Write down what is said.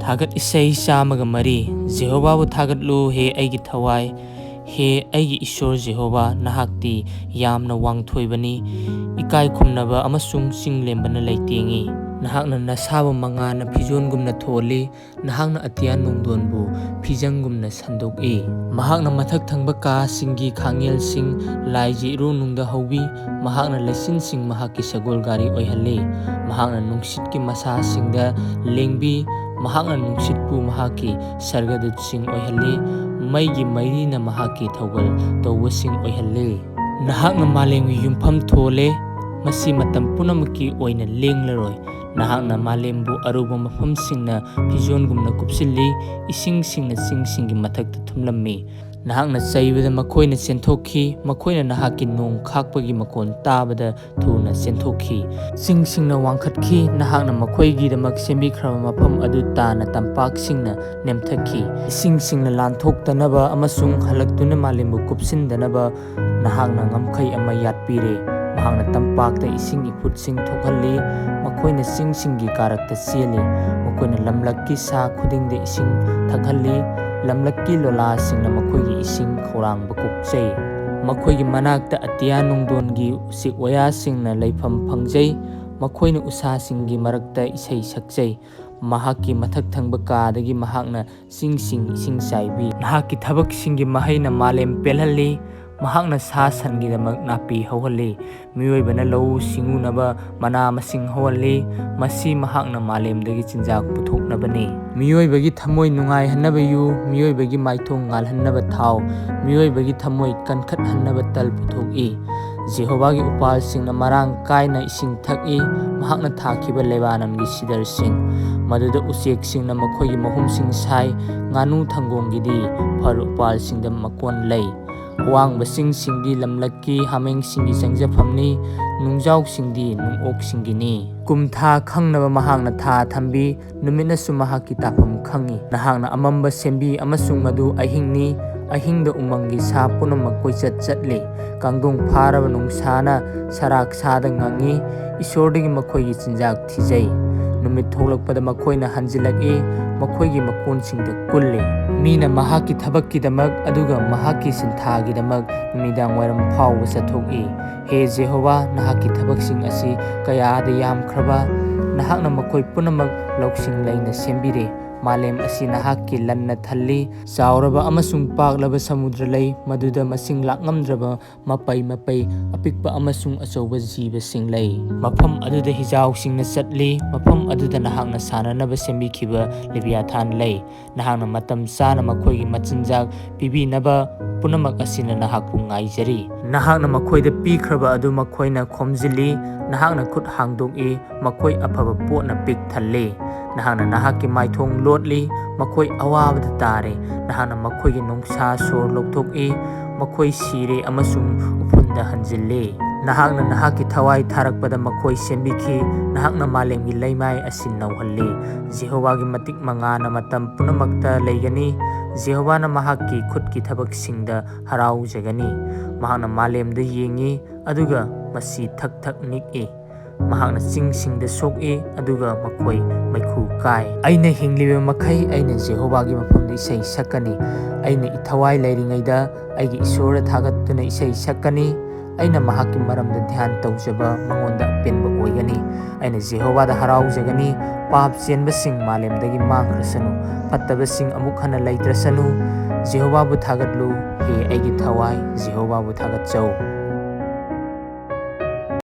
Thagat eshei chamaga mari Jehovah bu thagatlu he aigi thawai he aigi ishor Jehovah nahakti yamna wangthoibani ikai khumnaba amasung singlembana leitengi nahakna nasaba mangana phijongumna tholi nahakna atian nungdonbu phijangumna sandoki mahakna mathak thangba ka singi khangel sing laiji ru nungda hobi mahakna lesin sing mahaki sagol gari oihalli mahakna nungsitki masa singda lengbi mahakna nungsitpu mahaki sargadut sing oihalli maigi mairina mahaki thawgal tawwa sing oihalli nahakna malengwi yumpham thole masi matam punamaki oina lenglaroi nahakna malembu aruba mafam singna phijongumna kupsilli ising singna singgi mathakta thumlammi nahakna chaibada makoina senthokhi makoina nahaki nong khakpagi makon tabada thuna senthokhi singna wangkhatkhi nahakna makoigi damak sembikhraba mafam adu tana tampak singna nemthakhi singna lanthoktanaba amasung halaktuna malembu kupsindanaba nahakna ngamkhai ama yatpire mahakna tampakta ising iput sing thokhalli makoina singgi karakta siali makoina lamlakki sa khudingda ising thakhalli lamlakki lola singna makoigi ising khorang bakukchei makoigi manakta atia nungdongi usikwaya singna leifam phangjei makoina usa singgi marakta isei sakjei mahaki mathak thangba kadagi mahakna ising saibi nahaki thabak singgi mahaina malem pelhalli mahakna sa sangi damak napi hawhalli miyoibana lau singunaba mana masing hawhalli masi mahakna malemdagi chinjak puthoknabani miyoibagi thamoi nungai hannabayu miyoibagi maithong ngalhannaba thau miyoibagi thamoi kankhat hannaba tal puthoki Jehovahgi upal singna marang kaina ising thaki mahakna thakiba lebanamgi sidar sing maduda usek singna makhoigi mahum sing sai nganu thanggonggidi phar upal singda makon lei awang singdi lamlakki hameng singgi changjafamni nungjau singdi nungok singini kumtha khangnaba mahakna tha thambi numitna sumahaki tapam khangi nahakna amamba sembi amasung madu ahingni ahingda umangi sa punamak koichat chatle kangdong pharaba nungsana sarak sada ngangi isordagi makhoigi chinjak thijai numit tholakpada makhoina hanjilaki makhoigi makonsingda kulli mina mahaki thabakki damak aduga mahaki sintagi damak midang waram phawba sathoki he Jehovah nahaki thabaksing asi kayada yamkhraba nahakna makhoi punamak loksing laina sembire malem asi nahaki lanna thalli sauraba amasung paklaba samudra lei maduda masing lakngamdraba mapai apikpa amasung achoba jiba sing lei mafam aduda hijau singna chatli mafam aduda nahakna sananaba sembikhiba lebiathan lei nahakna matam sana makhoigi machinjak pibinaba punamak asina nahakpu ngaijari nahakna makhoida pikhraba adu makhoina khomjili nahakna khut hangdoki makhoi afaba potna pik thalle nahakna nahaki maithong lotli makhoi awabada tare nahakna makhoigi nongsa sor lokthok'i makhoi sire amasung upunda hanjille nahakna nahaki thawai tharakpada makhoi sembikhi nahakna malemgi leimai asin nauhalli Jehovahgi matik mangana matam punamakta leigani Jehovahna mahaki khutki thabak singda harau jagani mahakna malemda yengi aduga masi thak nik'i mahakna singda sok'i aduga makhoi maikhu kai aina hinglibe makhai aina Jehovahgi mafamda isei sakani aina ithawai leiringaida aigi isora thagattuna isei sakani aina mahaki maramda dhyan tawjaba mangonda penba oigani aina Jehovahda haraujagani pap chenbasing malemdagi mangkrasanu fattabasing amuk hana leitrasanu Jehovahbu thagatlu he aigi thawai Jehovahbu thagatchau